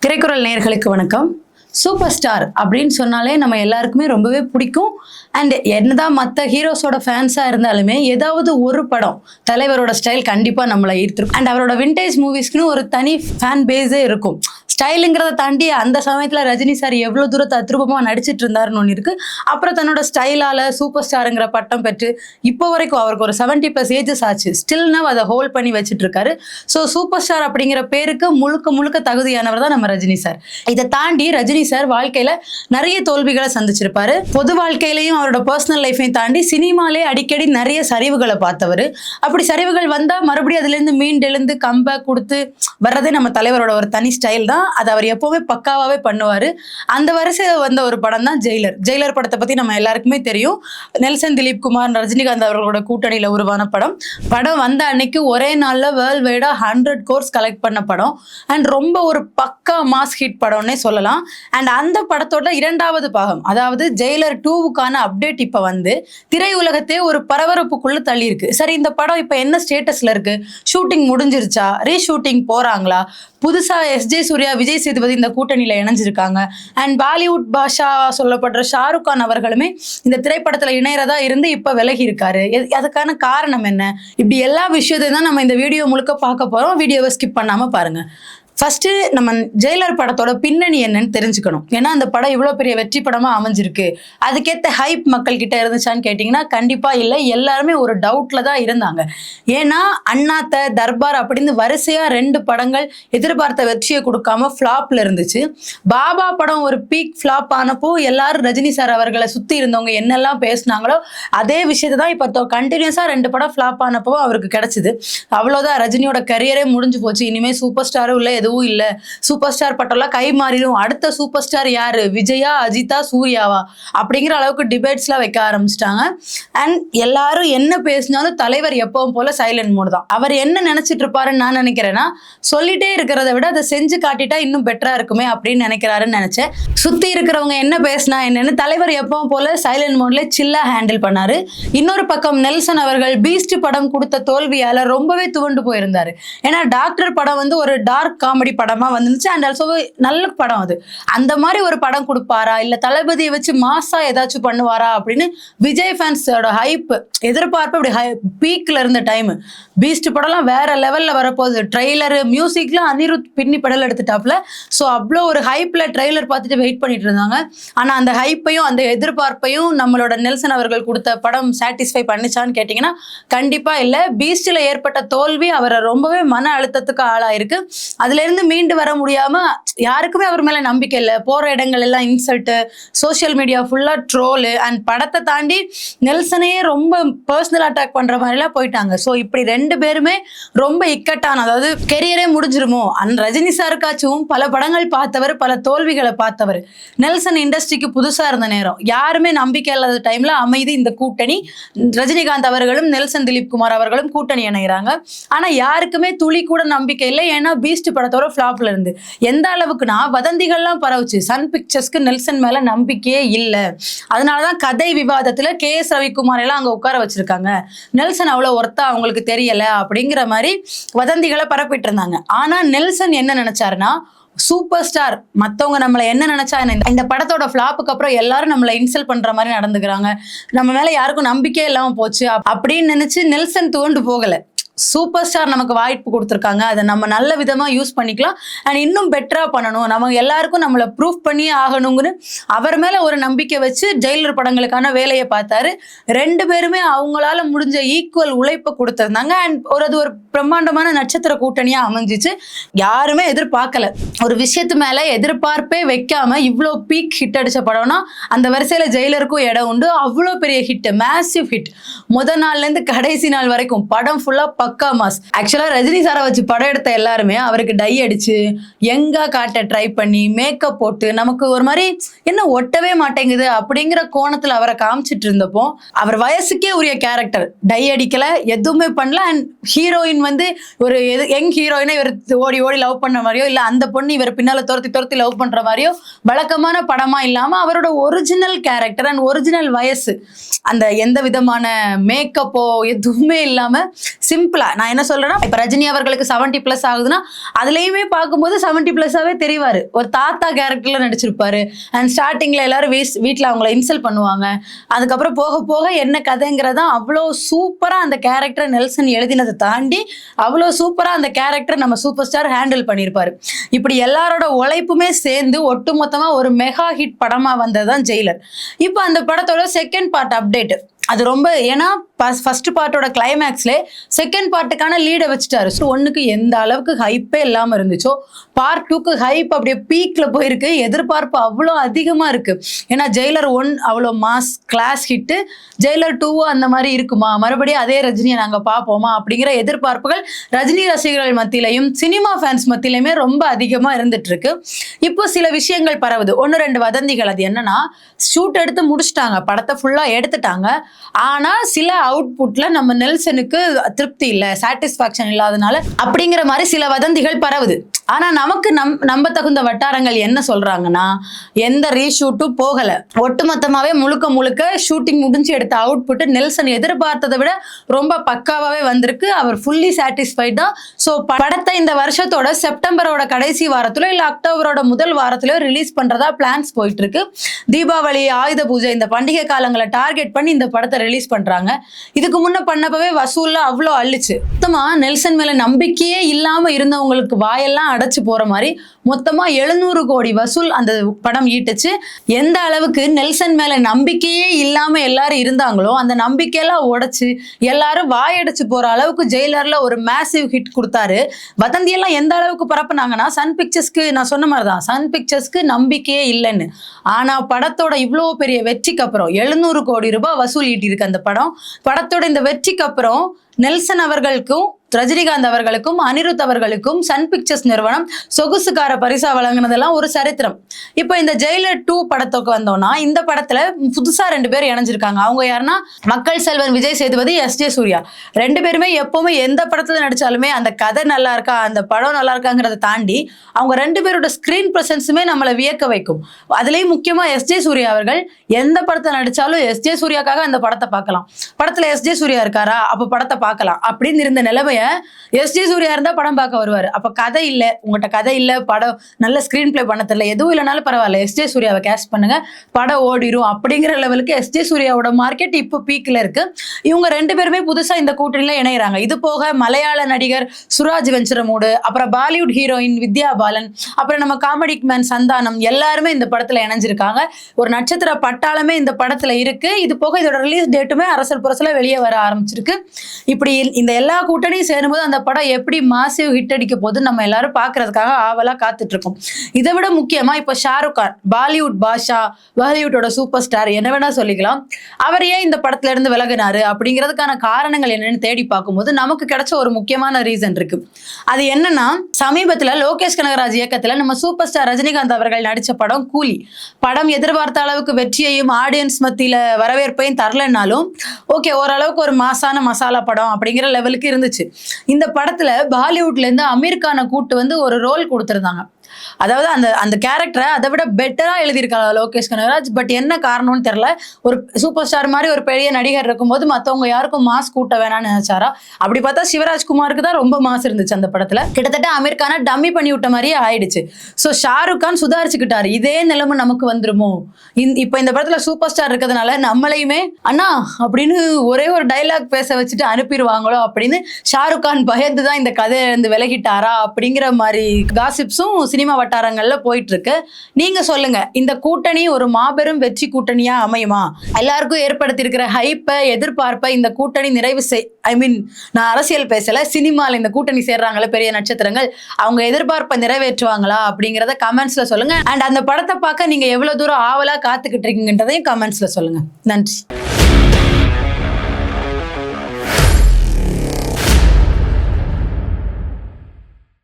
திரைக்குறள் நேயர்களுக்கு வணக்கம். Super star அப்படின்னு சொன்னாலே நம்ம எல்லாருக்குமே ரொம்பவே பிடிக்கும். அண்ட் என்னதான் மற்ற ஹீரோஸோட ஃபேன்ஸாக இருந்தாலுமே ஏதாவது ஒரு படம் தலைவரோட ஸ்டைல் கண்டிப்பாக நம்மளை ஈர்த்திருக்கும். அண்ட் அவரோட விண்டேஜ் மூவிஸ்க்குன்னு ஒரு தனி ஃபேன் பேஸே இருக்கும். ஸ்டைலுங்கிறத தாண்டி அந்த சமயத்தில் ரஜினி சார் எவ்வளோ தூரத்தை அத்ரூபமாக நடிச்சிட்டு இருந்தாருன்னு ஒன்று இருக்குது. அப்புறம் தன்னோட ஸ்டைலால் சூப்பர் ஸ்டாருங்கிற பட்டம் பெற்று இப்போ வரைக்கும் அவருக்கு ஒரு 70+ ஏஜஸ் ஆச்சு. ஸ்டில்னா அதை ஹோல்ட் பண்ணி வச்சுட்டு இருக்காரு. ஸோ சூப்பர் ஸ்டார் அப்படிங்கிற பேருக்கு முழுக்க முழுக்க தகுதியானவர் தான் நம்ம ரஜினி சார். இதை தாண்டி ரஜினி சார் வாழ்க்கையில் நிறைய தோல்விகளை சந்திச்சிருப்பாரு. பொது வாழ்க்கையிலையும் அவரோட பர்சனல் லைஃபையும் தாண்டி சினிமாலே அடிக்கடி நிறைய சரிவுகளை பார்த்தவர். அப்படி சரிவுகள் வந்தால் மறுபடியும் அதுலேருந்து மீண்டெழுந்து கம்பேக் கொடுத்து வர்றதே நம்ம தலைவரோட ஒரு தனி ஸ்டைல் தான். அது அவர் எப்பவுமே பக்காவாவே பண்ணுவாரு. அந்த வரிசையில் வந்த ஒரு படம் தான் ஜெயிலர். ஜெயிலர் படத்தை பத்தி நம்ம எல்லாருக்குமே தெரியும். நெல்சன் திலீப் குமார் ரஜினிகாந்த் அவர்களோட கூட்டணியில உருவான படம். படம் வந்த அன்னைக்கு ஒரே நாள்ல வேர்ல்ட் வைடா 100 crores கலெக்ட் பண்ண படம். அண்ட் ரொம்ப ஒரு பக்கா மாஸ் ஹிட் படம்னே சொல்லலாம். அண்ட் அந்த படத்தோட 2வது பாகம், அதாவது ஜெயிலர் 2க்கான அப்டேட் இப்ப வந்து திரையுலகத்தே ஒரு பரபரப்புக்குள்ள தள்ளி இருக்கு. சரி, இந்த படம் இப்ப என்ன ஸ்டேட்டஸ்ல இருக்கு? ஷூட்டிங் முடிஞ்சிருச்சா? ரீஷூட்டிங் போறாங்களா? புதுசா எஸ்ஜே சூர்யா, விஜய் சேதுபதி இந்த கூட்டணியில இணைஞ்சிருக்காங்க. அண்ட் பாலிவுட் பாஷா சொல்லப்படுற ஷாருக் கான் அவர்களுமே இந்த திரைப்படத்துல இணையறதா இருந்து இப்ப விலகி இருக்காரு. அதுக்கான காரணம் என்ன? இப்படி எல்லா விஷயத்தையும் தான் நம்ம இந்த வீடியோ முழுக்க பார்க்க போறோம். வீடியோவை ஸ்கிப் பண்ணாம பாருங்க. ஃபர்ஸ்ட் நம்ம ஜெயிலர் படத்தோட பின்னணி என்னன்னு தெரிஞ்சுக்கணும். ஏன்னா அந்த படம் இவ்வளோ பெரிய வெற்றி படமா அமைஞ்சிருக்கு. அதுக்கேற்ற ஹைப் மக்கள் கிட்ட இருந்துச்சான்னு கேட்டிங்கன்னா கண்டிப்பா இல்லை. எல்லாருமே ஒரு டவுட்ல தான் இருந்தாங்க. ஏன்னா அண்ணாத்த, தர்பார் அப்படின்னு வரிசையா 2 படங்கள் எதிர்பார்த்த வெற்றியை கொடுக்காம ஃப்ளாப்ல இருந்துச்சு. பாபா படம் ஒரு பீக் ஃப்ளாப் ஆனப்போ எல்லாரும் ரஜினி சார் அவர்களை சுத்தி இருந்தவங்க என்னெல்லாம் பேசினாங்களோ அதே விஷயத்தை தான் இப்போ கண்டினியூஸா 2 படம் ஃப்ளாப் ஆனப்போ அவருக்கு கிடைச்சிது. அவ்வளோதான், ரஜினியோட கரியரே முடிஞ்சு போச்சு. இனிமே சூப்பர் ஸ்டாரும் இல்லை, எதுவும் இல்ல. சூப்பர் ஸ்டார் பட்டம்லாம் கை மாறிடும். அடுத்த சூப்பர் ஸ்டார் யாரு? விஜயா, அஜிதா, சூர்யாவா? அப்படிங்கிற அளவுக்கு டிபேட்ஸ்லாம் வைக்க ஆரம்பிச்சிட்டாங்க. அண்ட் எல்லாரும் என்ன பேசினாலும் தலைவர் எப்பவும் போல சைலண்ட் மோட் தான். அவர் என்ன நினைச்சிட்டு இருப்பாருன்னு நான் நினைக்கிறேன்னா, சொல்லிட்டே இருக்கிறத விட அதை செஞ்சு காட்டிட்டா இன்னும் பெட்டரா இருக்குமே அப்படின்னு நினைக்கிறாருன்னு நினைச்சேன். சுத்தி இருக்கிறவங்க என்ன பேசினா என்னன்னு தலைவர் எப்பவும் போல சைலண்ட் மோட்ல சில்லா ஹேண்டில் பண்ணாரு. இன்னொரு பக்கம் நெல்சன் அவர்கள் பீஸ்ட் படம் கொடுத்த தோல்வியால ரொம்பவே துவண்டு போயிருந்தாரு. ஏன்னா டாக்டர் படம் வந்து ஒரு டார்க் காமெடி படமா வந்துச்சு. அண்ட் ஆல்சோ நல்ல படம். அது அந்த மாதிரி ஒரு படம் கொடுப்பாரா, இல்ல தளபதியை வச்சு மாசா ஏதாச்சும் பண்ணுவாரா அப்படின்னு விஜய் ஃபேன்ஸோட ஹைப், எதிர்பார்ப்பு அப்படி பீக்ல இருந்த டைம். பீஸ்ட் படம்லாம் வேற லெவல்ல வரப்போகுது. ட்ரெய்லர், மியூசிக்லாம் அனிருத் பின்னி படல் எடுத்துட்டாப்ல. ஸோ அவ்வளோ ஒரு ஹைப்ல ட்ரெய்லர் பார்த்துட்டு வெயிட் பண்ணிட்டு இருந்தாங்க. ஆனா அந்த ஹைப்பையும் அந்த எதிர்பார்ப்பையும் நம்மளோட நெல்சன் அவர்கள் கொடுத்த படம் சாட்டிஸ்ஃபை பண்ணிச்சான்னு கேட்டீங்கன்னா கண்டிப்பா இல்லை. பீஸ்ட்ல ஏற்பட்ட தோல்வி அவரை ரொம்பவே மன அழுத்தத்துக்கு ஆளாயிருக்கு. அதுல இருந்து மீண்டு வர முடியாம யாருக்குமே அவர் மேல நம்பிக்கை இல்லை. போற இடங்கள் எல்லாம் இன்சல்ட், சோசியல் மீடியா ஃபுல்லா ட்ரோலு. அண்ட் படத்தை தாண்டி நெல்சனையே ரொம்ப பர்சனல் அட்டாக் பண்ற மாதிரி எல்லாம் போயிட்டாங்க. ஸோ இப்படி 2 பேருமே ரொம்ப இக்கட்டான, அதாவது கெரியரே முடிஞ்சிருமோ. அந்த ரஜினி சாருக்காச்சும் பல படங்கள் பார்த்தவர், பல தோல்விகளை பார்த்தவர். நெல்சன் இண்டஸ்ட்ரிக்கு புதுசா இருந்த நேரம், யாருமே நம்பிக்கை இல்லாத டைம்ல அமைதி இந்த கூட்டணி. ரஜினிகாந்த் அவர்களும் நெல்சன் திலீப் குமார் அவர்களும் கூட்டணி இணைகிறாங்க. ஆனா யாருக்குமே துளி கூட நம்பிக்கை இல்லை. ஏன்னா பீஸ்ட் படத்தோட ஃப்ளாப்ல இருந்து எந்த அளவுக்குனா வதந்திகள்லாம் பரவுச்சு. சன் பிக்சர்ஸ்க்கு நெல்சன் மேல நம்பிக்கையே இல்லை. அதனாலதான் கதை விவாதத்துல KS ரவிக்குமார் எல்லாம் அங்க உட்கார வச்சிருக்காங்க. நெல்சன் அவ்வளவு ஒர்த்தா அவங்களுக்கு தெரியல அப்படிங்கிற மாதிரி வதந்திகளை பரப்பிட்டு இருந்தாங்க. ஆனா நெல்சன் என்ன நினைச்சாருன்னா, சூப்பர் ஸ்டார் மற்றவங்க நம்மளை என்ன நினைச்சா, இந்த படத்தோட ஃப்ளாப்புக்கு அப்புறம் எல்லாரும் நம்மளை இன்சல்ட் பண்ற மாதிரி நடந்துக்கிறாங்க, நம்ம மேல யாருக்கும் நம்பிக்கையே இல்லாம போச்சு அப்படின்னு நினைச்சு நெல்சன் துவண்டு போகல. சூப்பர் ஸ்டார் நமக்கு வாய்ப்பு கொடுத்துருக்காங்க, அதை நம்ம நல்ல விதமாக யூஸ் பண்ணிக்கலாம். அண்ட் இன்னும் பெட்டராக பண்ணணும், நம்ம எல்லாருக்கும் நம்மளை ப்ரூஃப் பண்ணியே ஆகணுங்கன்னு அவர் மேலே ஒரு நம்பிக்கை வச்சு ஜெயிலர் படங்களுக்கான வேலையை பார்த்தாரு. 2 பேருமே அவங்களால முடிஞ்ச ஈக்குவல் உழைப்பை கொடுத்துருந்தாங்க. அண்ட் அது ஒரு பிரம்மாண்டமான நட்சத்திர கூட்டணியாக அமைஞ்சிச்சு. யாருமே எதிர்பார்க்கல. ஒரு விஷயத்து மேலே எதிர்பார்ப்பே வைக்காம இவ்வளோ பீக் ஹிட் அடித்த படம்னா அந்த வரிசையில் ஜெயிலருக்கும் இடம் உண்டு. அவ்வளோ பெரிய ஹிட், மேசிவ் ஹிட். முதல் நாள்லேருந்து கடைசி நாள் வரைக்கும் படம் ஃபுல்லாக பக்கா மாஸ். ஆக்சுவலா ரஜினி சாரை வச்சு படம் எடுத்த எல்லாருமே அவருக்கு டை அடிச்சு எங்கா காட்ட ட்ரை பண்ணி மேக்கப் போட்டு நமக்கு ஒரு மாதிரி என்ன ஒட்டவே மாட்டேங்குது அப்படிங்கிற கோணத்துல அவரை காமிச்சிட்டு இருந்தப்போ, அவர் வயசுக்கே உரிய கேரக்டர், டை அடிக்கல, எதுவுமே பண்ணல. அண்ட் ஹீரோயின் வந்து ஒரு யங் ஹீரோயினை இவர் ஓடி ஓடி லவ் பண்ண மாதிரியோ, இல்ல அந்த பொண்ணு இவர் பின்னால துரத்தி துரத்தி லவ் பண்ற மாதிரியோ வழக்கமான படமா இல்லாம அவரோட ஒரிஜினல் கேரக்டர் அண்ட் ஒரிஜினல் வயசு, அந்த எந்த விதமான மேக்கப்போ எதுவுமே இல்லாம சிம்பிள் சிம்பிளா நான் என்ன சொல்றேன்னா, இப்ப ரஜினி அவர்களுக்கு 70+ ஆகுதுன்னா அதுலயுமே பார்க்கும்போது 70+ஆவே தெரிவாரு. ஒரு தாத்தா கேரக்டர்ல நடிச்சிருப்பாரு. அண்ட் ஸ்டார்டிங்ல எல்லாரும் வீட்டுல அவங்கள இன்சல்ட் பண்ணுவாங்க. அதுக்கப்புறம் போக போக என்ன கதைங்கிறதா அவ்வளோ சூப்பரா அந்த கேரக்டர் நெல்சன் எழுதினதை தாண்டி அவ்வளோ சூப்பரா அந்த கேரக்டர் நம்ம சூப்பர் ஸ்டார் ஹேண்டில் பண்ணியிருப்பாரு. இப்படி எல்லாரோட உழைப்புமே சேர்ந்து ஒட்டுமொத்தமா ஒரு மெகா ஹிட் படமா வந்ததுதான் ஜெயிலர். இப்போ அந்த படத்தோட செகண்ட் பார்ட் அப்டேட் அது ரொம்ப, ஏன்னா ஃபர்ஸ்ட் பார்ட்டோட கிளைமேக்ஸ்ல செகண்ட் பார்ட்டுக்கான லீடை வச்சுட்டாரு. ஸோ 1க்கு எந்த அளவுக்கு ஹைப்பே இல்லாம இருந்துச்சோ பார்ட் 2க்கு ஹைப் அப்படியே பீக்ல போயிருக்கு. எதிர்பார்ப்பு அவ்வளோ அதிகமா இருக்கு. ஏன்னா ஜெயிலர் 1 அவ்வளோ மாஸ் கிளாஸ் ஹிட்டு, ஜெயிலர் 2 அந்த மாதிரி இருக்குமா, மறுபடியும் அதே ரஜினியை நாங்க பார்ப்போமா அப்படிங்கிற எதிர்பார்ப்புகள் ரஜினி ரசிகர்கள் மத்தியிலையும் சினிமா ஃபேன்ஸ் மத்தியிலுமே ரொம்ப அதிகமா இருந்துட்டு இருக்கு. இப்போ சில விஷயங்கள் பரவுது, 1-2 வதந்திகள். அது என்னன்னா, ஷூட் எடுத்து முடிச்சிட்டாங்க, படத்தை ஃபுல்லா எடுத்துட்டாங்க. ஆனா சில அவுட்புட்ல நம்ம நெல்சனுக்கு திருப்தி இல்லை, சாட்டிஸ்பாக்சன் இல்லாதனால அப்படிங்கிற மாதிரி சில வதந்திகள் பரவுது. ஆனா நமக்கு நம்ப தகுந்த வட்டாரங்கள் என்ன சொல்றாங்கன்னா, எந்த ரீஷூட்டும் போகல, ஒட்டுமொத்தமாவே முழுக்க ஷூட்டிங் முடிஞ்சு எடுத்த அவுட்புட் நெல்சன் எதிர்பார்த்ததை விட ரொம்ப பக்காவாவே வந்திருக்கு. அவர் ஃபுல்லி சாட்டிஸ்ஃபைட் தான். ஸோ படத்தை இந்த வருஷத்தோட செப்டம்பரோட கடைசி வாரத்திலோ இல்ல அக்டோபரோட முதல் வாரத்திலோ ரிலீஸ் பண்றதா பிளான்ஸ் போயிட்டு இருக்கு. தீபாவளி, ஆயுத பூஜை இந்த பண்டிகை காலங்களை டார்கெட் பண்ணி இந்த படத்தை ரிலீஸ் பண்றாங்க. இதுக்கு முன்ன பண்ணப்பவே வசூல்ல அவ்வளோ அள்ளிச்சு. மொத்தமா நெல்சன் மேல நம்பிக்கையே இல்லாம இருந்தவங்களுக்கு வாயெல்லாம் அடைச்சு போற மாதிரி மொத்தமா 700 கோடி வசூல் அந்த படம் ஈட்டுச்சு. எந்த அளவுக்கு நெல்சன் மேல நம்பிக்கையே இல்லாம எல்லாரும் இருந்தாங்களோ அந்த நம்பிக்கையெல்லாம் உடைச்சு எல்லாரும் வாயடைச்சு போற அளவுக்கு ஜெயிலர்ல ஒரு மேசிவ் ஹிட் கொடுத்தாரு. வதந்தியெல்லாம் எந்த அளவுக்கு பரப்புனாங்கன்னா, சன் பிக்சர்ஸ்க்கு நான் சொன்ன மாதிரிதான், சன் பிக்சர்ஸ்க்கு நம்பிக்கையே இல்லைன்னு. ஆனா படத்தோட இவ்வளோ பெரிய வெற்றிக்கு அப்புறம் 700 கோடி ரூபாய் வசூல் ஈட்டிருக்கு அந்த படம். படத்தோட இந்த வெற்றிக்கு அப்புறம் நெல்சன் அவர்களுக்கும் ரஜினிகாந்த் அவர்களுக்கும் அனிருத் அவர்களுக்கும் சன் பிக்சர்ஸ் நிறுவனம் சொகுசுக்கார பரிசா வழங்கினதெல்லாம் ஒரு சரித்திரம். இப்போ இந்த ஜெயிலர் 2 படத்துக்கு வந்தோம்னா, இந்த படத்துல புதுசா 2 பேர் இணைஞ்சிருக்காங்க. அவங்க யாருன்னா, மக்கள் செல்வன் விஜய் சேதுபதி, எஸ்.ஜே. சூர்யா. 2 பேருமே எப்பவுமே எந்த படத்துல நடிச்சாலுமே அந்த கதை நல்லா இருக்கா, அந்த படம் நல்லா இருக்காங்கிறத தாண்டி அவங்க 2 பேரோட ஸ்கிரீன் பிரசன்ஸுமே நம்மளை வியக்க வைக்கும். அதுலயும் முக்கியமா எஸ்.ஜே. சூர்யா அவர்கள் எந்த படத்தை நடிச்சாலும் எஸ்.ஜே. சூர்யாக்காக அந்த படத்தை பார்க்கலாம். படத்துல எஸ்.ஜே. சூர்யா இருக்காரா, அப்ப படத்தை பார்க்கலாம் அப்படின்னு இருந்த நிலைமை எஸ்.ஜே. சூர்யா இருந்தா படம் பார்க்க வருவாரு. அப்ப கதை இல்ல, உங்கள்கிட்ட கதை இல்ல, படம் நல்ல ஸ்கிரீன் பிளே பண்ண தெரியல, எதுவும் இல்லைனாலும் பரவாயில்ல, எஸ்.ஜே. சூர்யாவை கேஸ்ட் பண்ணுங்க, படம் ஓடிடும் அப்படிங்கிற லெவலுக்கு எஸ்.ஜே. சூர்யாவோட மார்க்கெட் இப்போ பீக்ல இருக்கு. இவங்க 2 பேருமே புதுசா இந்த கூட்டணியில இணைகிறாங்க. இது போக மலையாள நடிகர் சுராஜ் வெஞ்சரமூடு, அப்புறம் பாலிவுட் ஹீரோயின் வித்யா பாலன், அப்புறம் நம்ம காமெடி மேன் சந்தானம் எல்லாருமே இந்த படத்துல இணைஞ்சிருக்காங்க. ஒரு நட்சத்திர பட்டாளமே இந்த படத்துல இருக்கு. இது போக இதோட ரிலீஸ் டேட்டுமே அரசல் புரசல வெளியே வர ஆரம்பிச்சிருக்கு. இப்படி இந்த எல்லா கூட்டணியும் சேரும்போது அந்த படம் எப்படி மாசிவ் ஹிட் அடிக்க போது நம்ம எல்லாரும் பாக்குறதுக்காக ஆவலா காத்துட்டு இருக்கோம். இதை விட முக்கியமா இப்ப ஷாருக் கான், பாலிவுட் பாஷா, பாலிவுட்டோட சூப்பர் ஸ்டார் என்ன வேணா சொல்லிக்கலாம், அவர் ஏன் இந்த படத்துல இருந்து விலகினாரு அப்படிங்கிறதுக்கான காரணங்கள் என்னன்னு தேடி பார்க்கும்போது நமக்கு கிடைச்ச ஒரு முக்கியமான ரீசன் இருக்கு. அது என்னன்னா, சமீபத்துல லோகேஷ் கனகராஜ் இயக்கத்துல நம்ம சூப்பர் ஸ்டார் ரஜினிகாந்த் அவர்கள் நடிச்ச படம் கூலி. படம் எதிர்பார்த்த அளவுக்கு வெற்றியையும் ஆடியன்ஸ் மத்தியில வரவேற்பையும் தரலனாலும் ஓகே, ஓரளவுக்கு ஒரு மாசான மசாலா படம் அப்படிங்கிற லெவலுக்கு இருந்துச்சு. இந்த படத்துல பாலிவுட்ல இருந்து அமீர் கானை கூட்டு வந்து ஒரு ரோல் கொடுத்திருந்தாங்க. அதாவது அந்த கேரக்டரை அதை விட பெட்டரா எழுதியிருக்காங்க லோகேஷ் கனகராஜ். பட் என்ன காரணம்னு தெரியல, ஒரு சூப்பர் ஸ்டார் மாதிரி ஒரு பெரிய நடிகர் இருக்கும்போது மற்றவங்க யாருக்கும் மாஸ் கூட்ட வேணாம்னு நினைச்சாரா? அப்படி பார்த்தா சிவராஜ்குமாருக்கு தான் ரொம்ப மாஸ் இருந்துச்சு அந்த படத்துல. கிட்டத்தட்ட அமீர் கானை டம்மி பண்ணி விட்ட மாதிரியே ஆயிடுச்சு. ஸோ ஷாருக் கான் சுதாரிச்சுக்கிட்டாரு. இதே நிலைமை நமக்கு வந்துருமோ, இப்போ இந்த படத்துல சூப்பர் ஸ்டார் இருக்கிறதுனால நம்மளையுமே அண்ணா அப்படின்னு ஒரே ஒரு டைலாக் பேச வச்சுட்டு அனுப்பிடுவாங்களோ அப்படின்னு ஷாருக் கான் பயந்து தான் இந்த கதையில இருந்து விலகிட்டாரா அப்படிங்கிற மாதிரி காசிப்ஸும் சினிமா வட்டாரங்கள்ல போயிட்டு இருக்கு. நீங்க சொல்லுங்க, இந்த கூட்டணி ஒரு மாபெரும் வெற்றி கூட்டணியா அமையுமா? எல்லாருக்கும் ஏற்படுத்தியிருக்கிற ஹைப்பை, எதிர்பார்ப்பை இந்த கூட்டணி நிறைவு நான் அரசியல் பேசல, சினிமால இந்த கூட்டணி சேர்றாங்களே பெரிய நட்சத்திரங்கள், அவங்க எதிர்பார்ப்பை நிறைவேற்றுவாங்களா அப்படிங்கிறத கமெண்ட்ஸ்ல சொல்லுங்க. அண்ட் அந்த படத்தை பார்க்க நீங்க எவ்வளவு தூரம் ஆவலா காத்துக்கிட்டு இருக்கீங்கன்றதையும் கமெண்ட்ஸ்ல சொல்லுங்க. நன்றி.